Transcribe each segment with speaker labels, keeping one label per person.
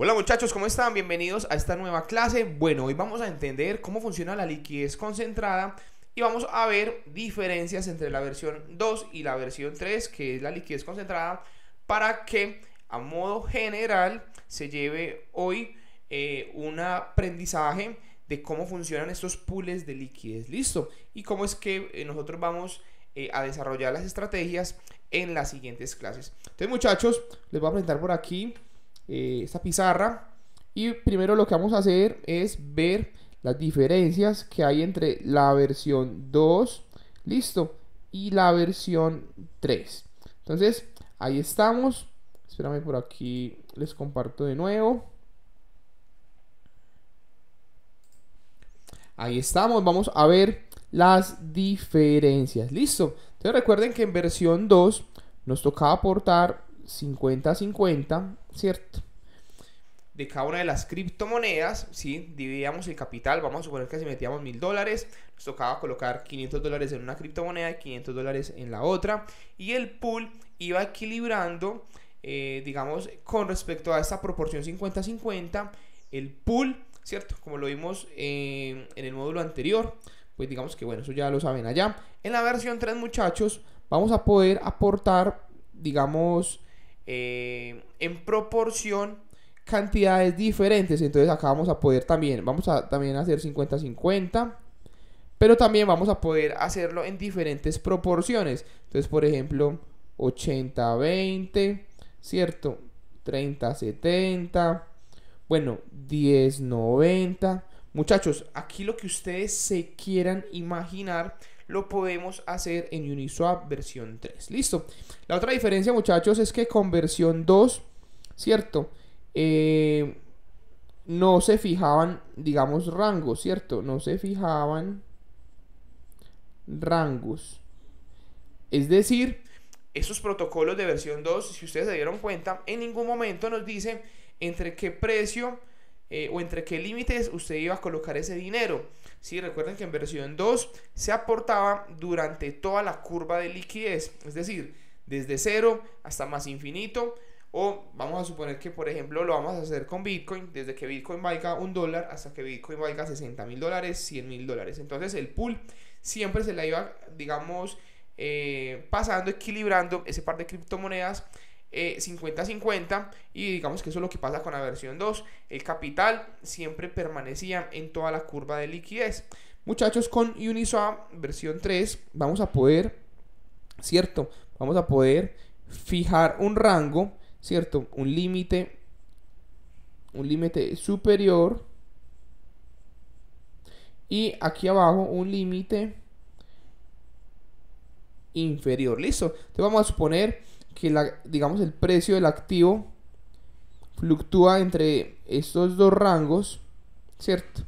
Speaker 1: Hola muchachos, ¿cómo están? Bienvenidos a esta nueva clase. Bueno, hoy vamos a entender cómo funciona la liquidez concentrada y vamos a ver diferencias entre la versión 2 y la versión 3, que es la liquidez concentrada, para que a modo general se lleve hoy un aprendizaje de cómo funcionan estos pools de liquidez. ¿Listo? Y cómo es que nosotros vamos a desarrollar las estrategias en las siguientes clases. Entonces muchachos, les voy a presentar por aquí esta pizarra, y primero lo que vamos a hacer es ver las diferencias que hay entre la versión 2, listo, y la versión 3. Entonces ahí estamos. Espérame, por aquí les comparto de nuevo. Ahí estamos, vamos a ver las diferencias. Listo. Entonces recuerden que en versión 2 nos tocaba aportar 50-50, ¿cierto? De cada una de las criptomonedas, ¿sí? Dividíamos el capital. Vamos a suponer que si metíamos $1000, nos tocaba colocar $500 en una criptomoneda y $500 en la otra. Y el pool iba equilibrando, digamos, con respecto a esta proporción 50-50, el pool, ¿cierto? Como lo vimos en el módulo anterior. Pues digamos que bueno, eso ya lo saben allá. En la versión 3, muchachos, vamos a poder aportar, digamos, en proporción cantidades diferentes. Entonces acá vamos a poder también, vamos a también hacer 50-50, pero también vamos a poder hacerlo en diferentes proporciones. Entonces, por ejemplo, 80-20, ¿cierto? 30-70, bueno, 10-90. Muchachos, aquí lo que ustedes se quieran imaginar lo podemos hacer en Uniswap versión 3. Listo. La otra diferencia, muchachos, es que con versión 2, ¿cierto? No se fijaban, digamos, rangos, ¿cierto? No se fijaban rangos. Es decir, esos protocolos de versión 2, si ustedes se dieron cuenta, en ningún momento nos dicen entre qué precio o entre qué límites usted iba a colocar ese dinero. Sí, recuerden que en versión 2 se aportaba durante toda la curva de liquidez, es decir, desde 0 hasta más infinito. O vamos a suponer que, por ejemplo, lo vamos a hacer con Bitcoin, desde que Bitcoin valga $1 hasta que Bitcoin valga $60.000, $100.000. Entonces el pool siempre se la iba, digamos, pasando, equilibrando ese par de criptomonedas 50-50, y digamos que eso es lo que pasa con la versión 2. El capital siempre permanecía en toda la curva de liquidez. Muchachos, con Uniswap versión 3 vamos a poder, ¿cierto? Vamos a poder fijar un rango, ¿cierto? Un límite superior, y aquí abajo un límite inferior. Listo. Entonces vamos a suponer que digamos el precio del activo fluctúa entre estos dos rangos, ¿cierto?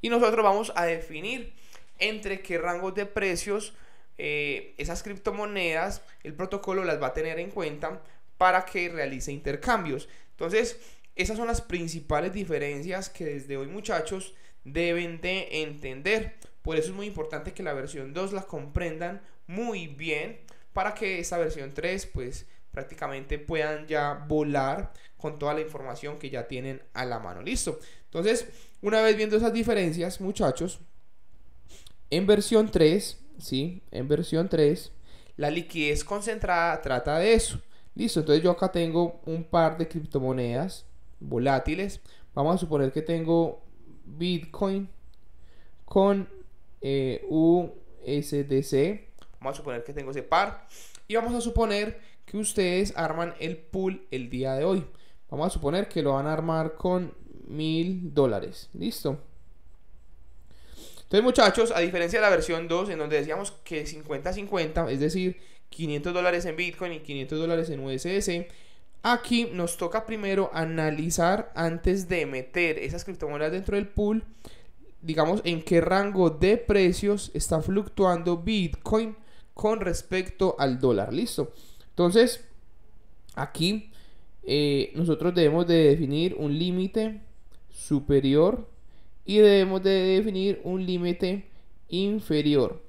Speaker 1: Y nosotros vamos a definir entre qué rangos de precios esas criptomonedas, el protocolo las va a tener en cuenta para que realice intercambios. Entonces, esas son las principales diferencias que desde hoy, muchachos, deben de entender. Por eso es muy importante que la versión 2 la comprendan muy bien, para que esta versión 3 pues prácticamente puedan ya volar con toda la información que ya tienen a la mano. Listo. Entonces, una vez viendo esas diferencias, muchachos, en versión 3, ¿sí? En versión 3, la liquidez concentrada trata de eso. Listo. Entonces yo acá tengo un par de criptomonedas volátiles. Vamos a suponer que tengo Bitcoin con USDC. Vamos a suponer que tengo ese par. Y vamos a suponer que ustedes arman el pool el día de hoy. Vamos a suponer que lo van a armar con $1000. Listo. Entonces, muchachos, a diferencia de la versión 2, en donde decíamos que 50-50, es decir, $500 en Bitcoin y $500 en USDC, aquí nos toca primero analizar, antes de meter esas criptomonedas dentro del pool, digamos, en qué rango de precios está fluctuando Bitcoin con respecto al dólar. Listo. Entonces, aquí nosotros debemos de definir un límite superior y debemos de definir un límite inferior.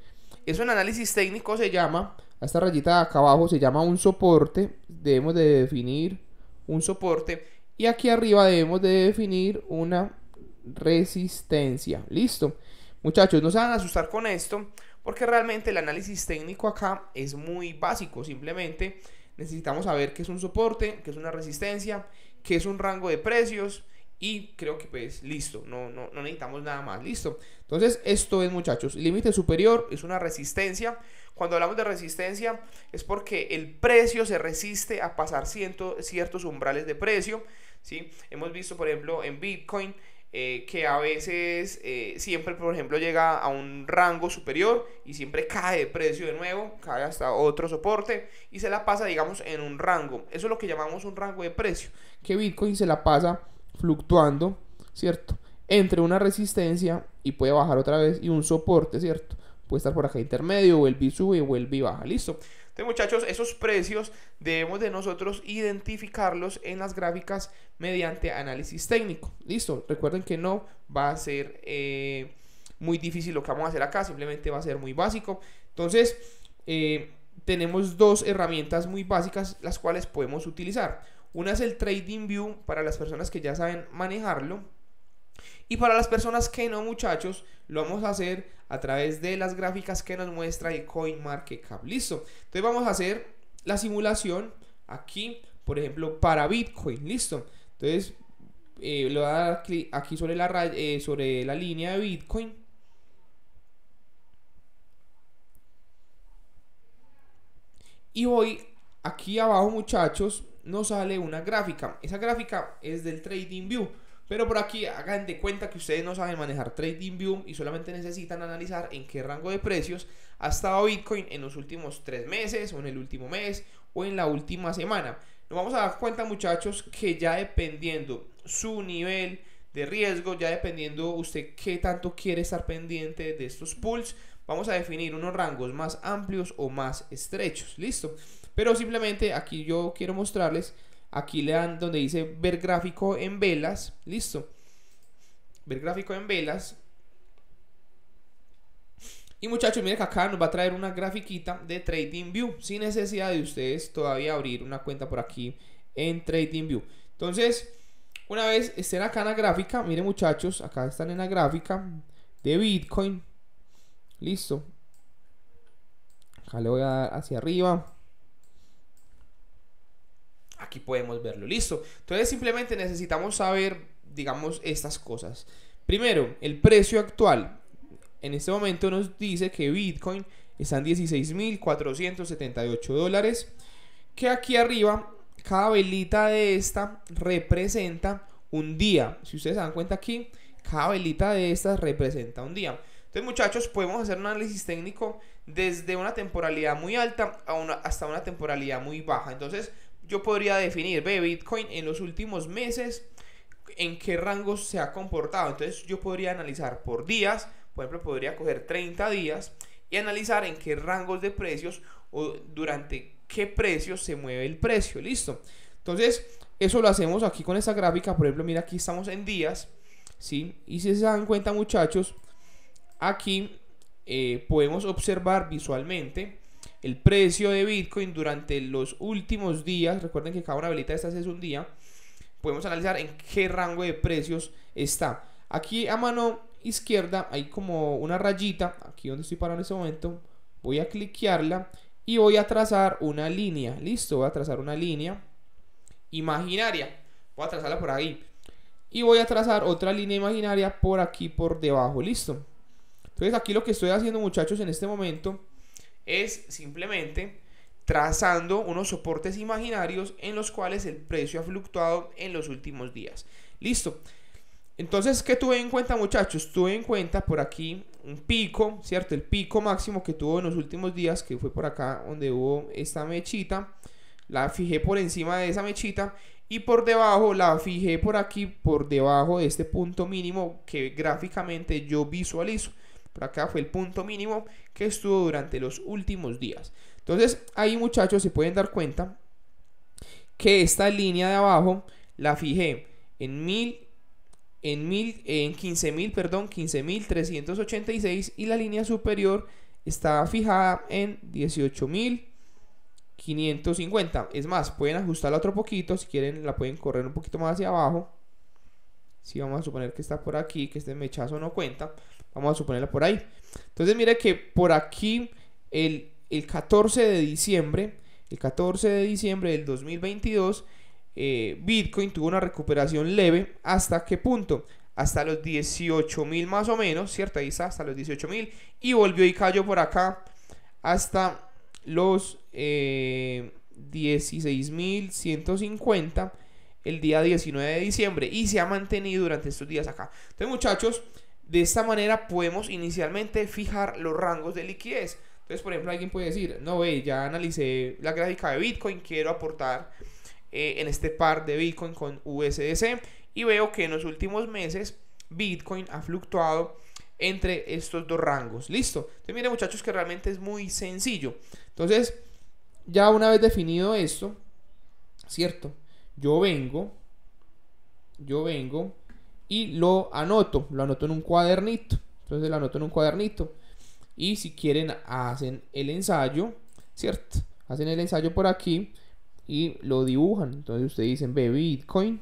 Speaker 1: Eso en análisis técnico se llama, a esta rayita de acá abajo se llama un soporte. Debemos de definir un soporte, Y aquí arriba debemos de definir una resistencia. Listo. Muchachos, no se van a asustar con esto, porque realmente el análisis técnico acá es muy básico. Simplemente necesitamos saber qué es un soporte, qué es una resistencia, qué es un rango de precios, y creo que pues listo, no necesitamos nada más, listo. Entonces esto es, muchachos, límite superior es una resistencia. Cuando hablamos de resistencia es porque el precio se resiste a pasar ciertos umbrales de precio, ¿sí? Hemos visto, por ejemplo, en Bitcoin que a veces siempre, por ejemplo, llega a un rango superior y siempre cae de precio de nuevo, cae hasta otro soporte y se la pasa, digamos, en un rango. Eso es lo que llamamos un rango de precio, que Bitcoin se la pasa fluctuando, ¿cierto? Entre una resistencia y puede bajar otra vez, y un soporte, ¿cierto? Puede estar por acá intermedio, vuelve y sube, vuelve y baja, listo. Entonces, muchachos, esos precios debemos de nosotros identificarlos en las gráficas mediante análisis técnico, listo. Recuerden que no va a ser muy difícil lo que vamos a hacer acá, simplemente va a ser muy básico. Entonces, tenemos dos herramientas muy básicas las cuales podemos utilizar. Una es el TradingView para las personas que ya saben manejarlo, y para las personas que no, muchachos, lo vamos a hacer a través de las gráficas que nos muestra el CoinMarketCap. Listo. Entonces vamos a hacer la simulación aquí, por ejemplo, para Bitcoin. Listo. Entonces le voy a dar clic aquí sobre la línea de Bitcoin. Y voy aquí abajo, muchachos, nos sale una gráfica. Esa gráfica es del TradingView. Pero por aquí hagan de cuenta que ustedes no saben manejar TradingView y solamente necesitan analizar en qué rango de precios ha estado Bitcoin en los últimos 3 meses, o en el último mes, o en la última semana. Nos vamos a dar cuenta, muchachos, que ya dependiendo su nivel de riesgo, ya dependiendo usted qué tanto quiere estar pendiente de estos pools, vamos a definir unos rangos más amplios o más estrechos. Listo. Pero simplemente aquí yo quiero mostrarles. Aquí le dan donde dice ver gráfico en velas. Listo. Ver gráfico en velas. Y, muchachos, miren que acá nos va a traer una grafiquita de TradingView, sin necesidad de ustedes todavía abrir una cuenta por aquí en TradingView. Entonces, una vez estén acá en la gráfica, miren, muchachos, acá están en la gráfica de Bitcoin. Listo. Acá le voy a dar hacia arriba. Aquí podemos verlo, listo. Entonces simplemente necesitamos saber, digamos, estas cosas. Primero, el precio actual. En este momento nos dice que Bitcoin está en $16.478. Que aquí arriba, cada velita de esta representa un día. Si ustedes se dan cuenta aquí, cada velita de estas representa un día. Entonces, muchachos, podemos hacer un análisis técnico desde una temporalidad muy alta hasta una temporalidad muy baja. Entonces, yo podría definir, Bitcoin en los últimos meses, en qué rangos se ha comportado. Entonces yo podría analizar por días, por ejemplo, podría coger 30 días y analizar en qué rangos de precios o durante qué precios se mueve el precio. Listo. Entonces eso lo hacemos aquí con esta gráfica. Por ejemplo, mira, aquí estamos en días, ¿sí? Y si se dan cuenta, muchachos, aquí podemos observar visualmente el precio de Bitcoin durante los últimos días. Recuerden que cada una velita de estas es un día. Podemos analizar en qué rango de precios está. Aquí a mano izquierda hay como una rayita, aquí donde estoy parado en este momento. Voy a cliquearla y voy a trazar una línea. Listo, voy a trazar una línea imaginaria. Voy a trazarla por ahí. Y voy a trazar otra línea imaginaria por aquí, por debajo. Listo. Entonces aquí lo que estoy haciendo, muchachos, en este momento es simplemente trazando unos soportes imaginarios en los cuales el precio ha fluctuado en los últimos días. Listo. Entonces, ¿qué tuve en cuenta, muchachos? Tuve en cuenta por aquí un pico, ¿cierto? El pico máximo que tuvo en los últimos días, que fue por acá donde hubo esta mechita. La fijé por encima de esa mechita y por debajo la fijé por aquí, por debajo de este punto mínimo que gráficamente yo visualizo. Por acá fue el punto mínimo que estuvo durante los últimos días. Entonces ahí, muchachos, se pueden dar cuenta que esta línea de abajo la fijé en 15.386 y la línea superior está fijada en 18.500. 550. Es más, pueden ajustarla otro poquito, si quieren la pueden correr un poquito más hacia abajo. Si vamos a suponer que está por aquí, que este mechazo no cuenta, vamos a suponerla por ahí. Entonces mire que por aquí el 14 de diciembre, el 14 de diciembre del 2022, Bitcoin tuvo una recuperación leve. ¿Hasta qué punto? Hasta los 18.000 más o menos, ¿cierto? Ahí está, hasta los 18.000. Y volvió y cayó por acá hasta los 16.150 el día 19 de diciembre. Y se ha mantenido durante estos días acá. Entonces, muchachos, de esta manera podemos inicialmente fijar los rangos de liquidez. Entonces, por ejemplo, alguien puede decir, no, ve, ya analicé la gráfica de Bitcoin, quiero aportar en este par de Bitcoin con USDC y veo que en los últimos meses Bitcoin ha fluctuado entre estos dos rangos. Listo. Entonces, miren, muchachos, que realmente es muy sencillo. Entonces, ya una vez definido esto, ¿cierto? Yo vengo y lo anoto en un cuadernito. Entonces lo anoto en un cuadernito. Y si quieren, hacen el ensayo, ¿cierto? Hacen el ensayo por aquí y lo dibujan. Entonces ustedes dicen, ve, Bitcoin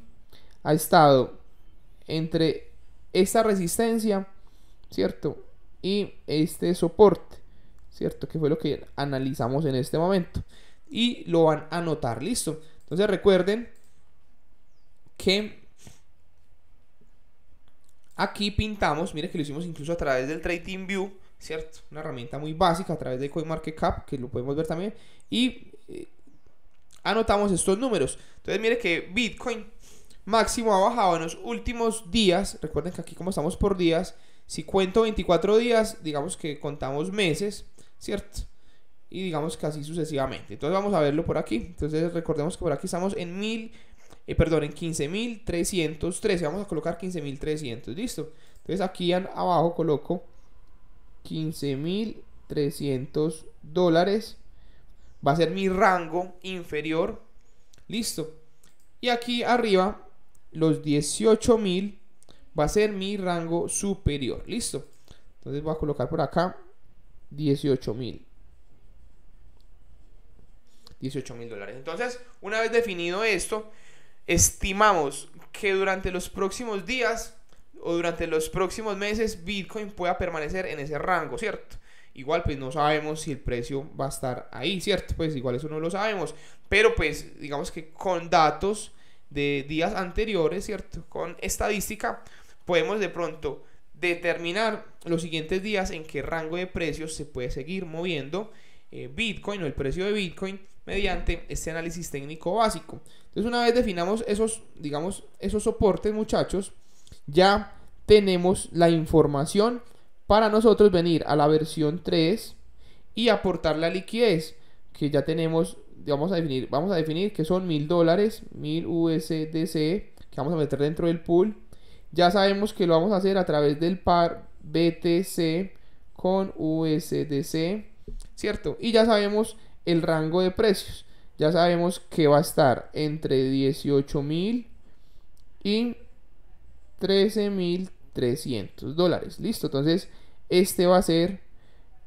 Speaker 1: ha estado entre esta resistencia, ¿cierto? Y este soporte, ¿cierto? Que fue lo que analizamos en este momento. Y lo van a anotar, ¿listo? Entonces recuerden que aquí pintamos, mire que lo hicimos incluso a través del TradingView, ¿cierto? Una herramienta muy básica a través de CoinMarketCap, que lo podemos ver también. Y anotamos estos números. Entonces mire que Bitcoin máximo ha bajado en los últimos días. Recuerden que aquí como estamos por días, si cuento 24 días, digamos que contamos meses, ¿cierto? Y digamos que así sucesivamente. Entonces vamos a verlo por aquí. Entonces recordemos que por aquí estamos en 15.313. Vamos a colocar 15.300. Listo. Entonces aquí abajo coloco $15.300. Va a ser mi rango inferior. Listo. Y aquí arriba los 18.000 va a ser mi rango superior. Listo. Entonces voy a colocar por acá 18.000. $18.000. Entonces, una vez definido esto, estimamos que durante los próximos días o durante los próximos meses Bitcoin pueda permanecer en ese rango, ¿cierto? Igual pues no sabemos si el precio va a estar ahí, ¿cierto? Pues igual eso no lo sabemos, pero pues digamos que con datos de días anteriores, ¿cierto? Con estadística podemos de pronto determinar los siguientes días en qué rango de precios se puede seguir moviendo Bitcoin o el precio de Bitcoin mediante este análisis técnico básico. Entonces, una vez definamos esos, digamos, esos soportes, muchachos, ya tenemos la información para nosotros venir a la versión 3 y aportar la liquidez que ya tenemos. Vamos a definir que son $1.000, 1.000 USDC que vamos a meter dentro del pool. Ya sabemos que lo vamos a hacer a través del par BTC con USDC, ¿cierto? Y ya sabemos el rango de precios. Ya sabemos que va a estar entre 18.000 y $13.300. Listo. Entonces, este va a ser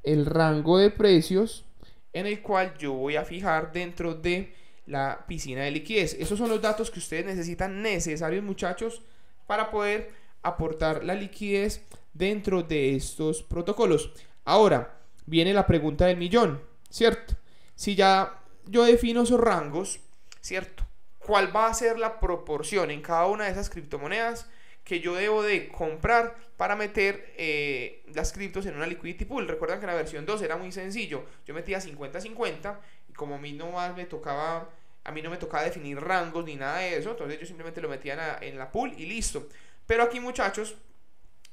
Speaker 1: el rango de precios en el cual yo voy a fijar dentro de la piscina de liquidez. Esos son los datos que ustedes necesitan, necesarios, muchachos, para poder aportar la liquidez dentro de estos protocolos. Ahora viene la pregunta del millón, ¿cierto? Si ya yo defino esos rangos, ¿cierto? ¿Cuál va a ser la proporción en cada una de esas criptomonedas que yo debo de comprar para meter las criptos en una liquidity pool? Recuerdan que en la versión 2 era muy sencillo. Yo metía 50-50 y como a mí no me tocaba definir rangos ni nada de eso, entonces yo simplemente lo metía en la pool y listo. Pero aquí, muchachos,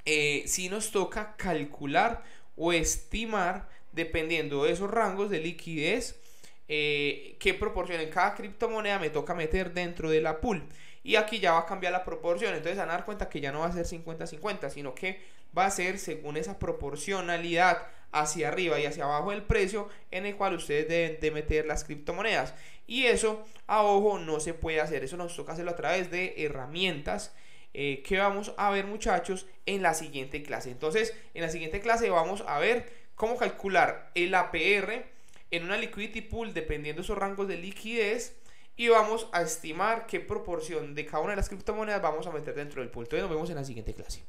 Speaker 1: sí nos toca calcular o estimar, dependiendo de esos rangos de liquidez, qué proporción en cada criptomoneda me toca meter dentro de la pool. Y aquí ya va a cambiar la proporción. Entonces van a dar cuenta que ya no va a ser 50-50, sino que va a ser según esa proporcionalidad hacia arriba y hacia abajo del precio en el cual ustedes deben de meter las criptomonedas. Y eso a ojo no se puede hacer. Eso nos toca hacerlo a través de herramientas que vamos a ver, muchachos, en la siguiente clase. Entonces, en la siguiente clase vamos a ver cómo calcular el APR en una liquidity pool dependiendo de esos rangos de liquidez y vamos a estimar qué proporción de cada una de las criptomonedas vamos a meter dentro del pool. Entonces nos vemos en la siguiente clase.